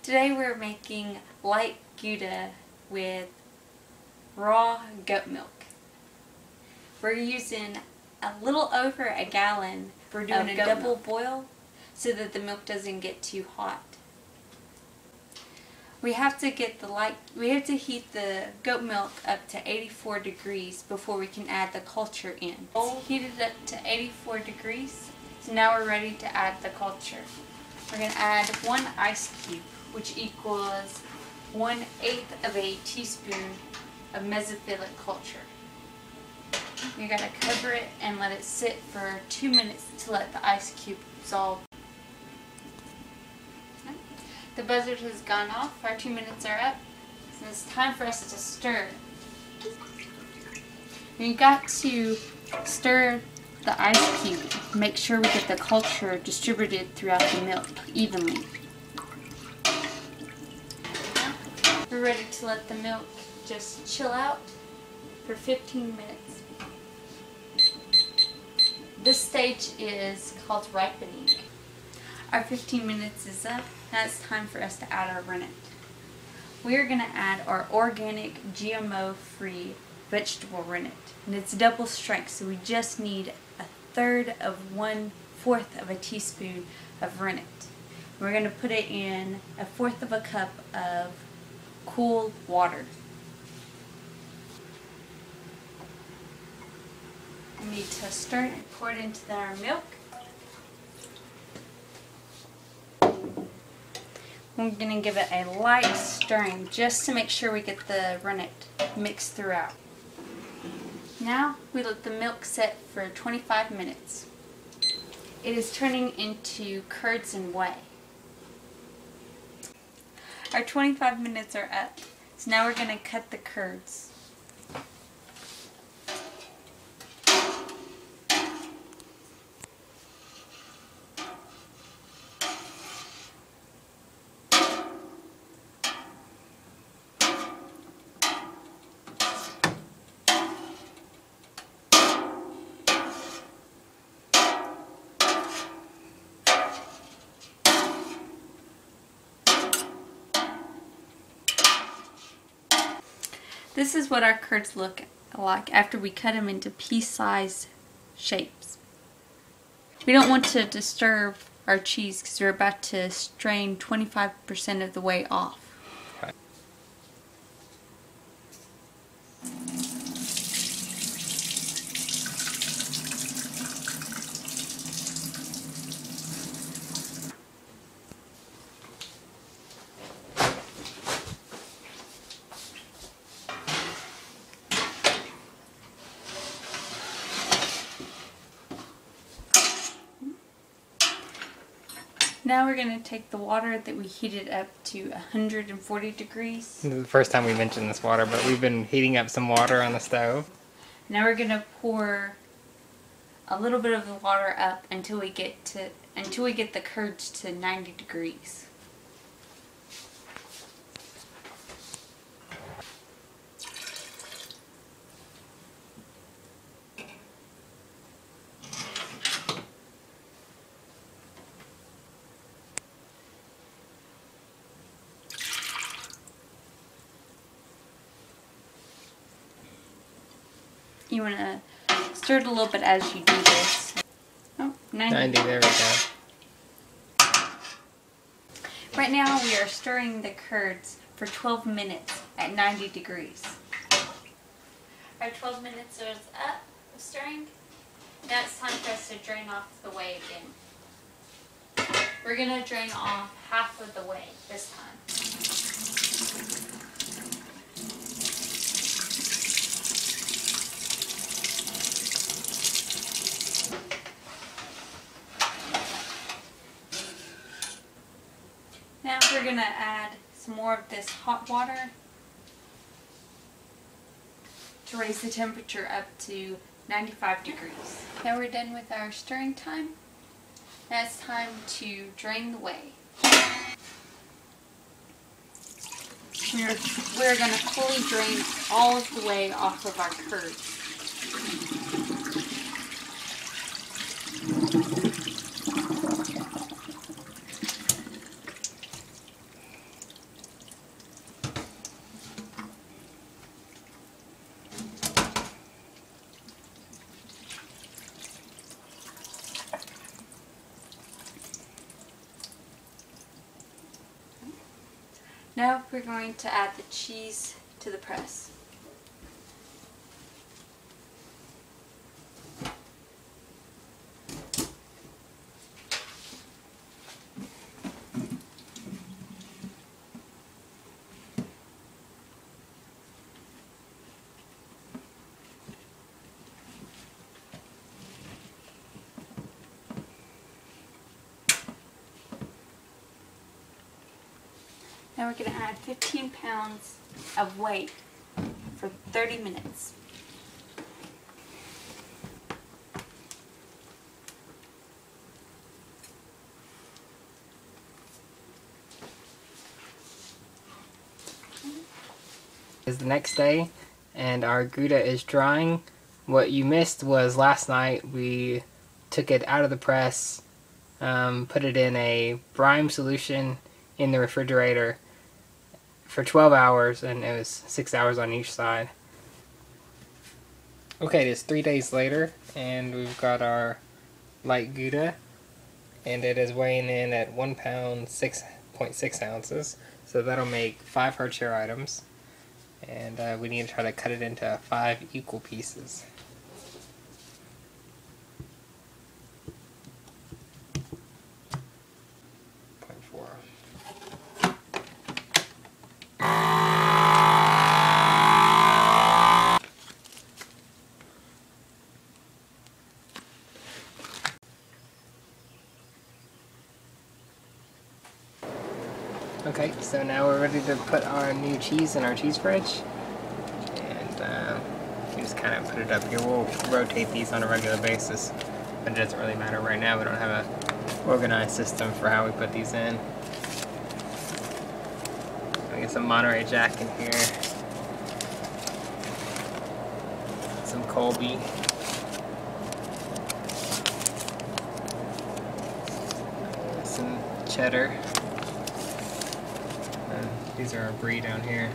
Today we're making light Gouda with raw goat milk. We're using a little over a gallon. We're doing a double boil so that the milk doesn't get too hot. We have to heat the goat milk up to 84 degrees before we can add the culture in. It's heated up to 84 degrees, so now we're ready to add the culture. We're going to add 1 ice cube, which equals 1/8 of a teaspoon of mesophilic culture. You're going to cover it and let it sit for 2 minutes to let the ice cube dissolve. The buzzer has gone off, our 2 minutes are up, so it's time for us to stir. You've got to stir the ice cube. Make sure we get the culture distributed throughout the milk evenly. We're ready to let the milk just chill out for 15 minutes. This stage is called ripening. Our 15 minutes is up. Now it's time for us to add our rennet. We are going to add our organic, GMO-free vegetable rennet. And it's double strength, so we just need 1/3 of 1/4 of a teaspoon of rennet. We're going to put it in 1/4 of a cup of cool water. We need to stir it and pour it into our milk. We're going to give it a light stirring just to make sure we get the rennet mixed throughout. Now we let the milk set for 25 minutes. It is turning into curds and whey. Our 25 minutes are up, so now we're going to cut the curds. This is what our curds look like after we cut them into pea-sized shapes. We don't want to disturb our cheese because we're about to strain 25% of the way off. Now we're going to take the water that we heated up to 140 degrees. This is the first time we mentioned this water, but we've been heating up some water on the stove. Now we're going to pour a little bit of the water up until we get the curds to 90 degrees. You want to stir it a little bit as you do this. Oh, 90. There we go. Right now we are stirring the curds for 12 minutes at 90 degrees. Our 12 minutes is up of stirring. Now it's time for us to drain off the whey again. We're going to drain off half of the whey this time. Now we're going to add some more of this hot water to raise the temperature up to 95 degrees. Now we're done with our stirring time. Now it's time to drain the whey. We're going to fully drain all of the whey off of our curds. Now we're going to add the cheese to the press. Now we're going to add 15 pounds of whey for 30 minutes. It's the next day and our Gouda is drying. What you missed was last night we took it out of the press, put it in a brine solution in the refrigerator for 12 hours, and it was 6 hours on each side. Okay, it is 3 days later and we've got our light Gouda, and it is weighing in at 1 pound 6.6 ounces, so that'll make 5 hard share items, and we need to try to cut it into 5 equal pieces. Okay, so now we're ready to put our new cheese in our cheese fridge, and we just kind of put it up here. We'll rotate these on a regular basis, but it doesn't really matter right now. We don't have an organized system for how we put these in. We get some Monterey Jack in here, some Colby, some cheddar. These are our brie down here.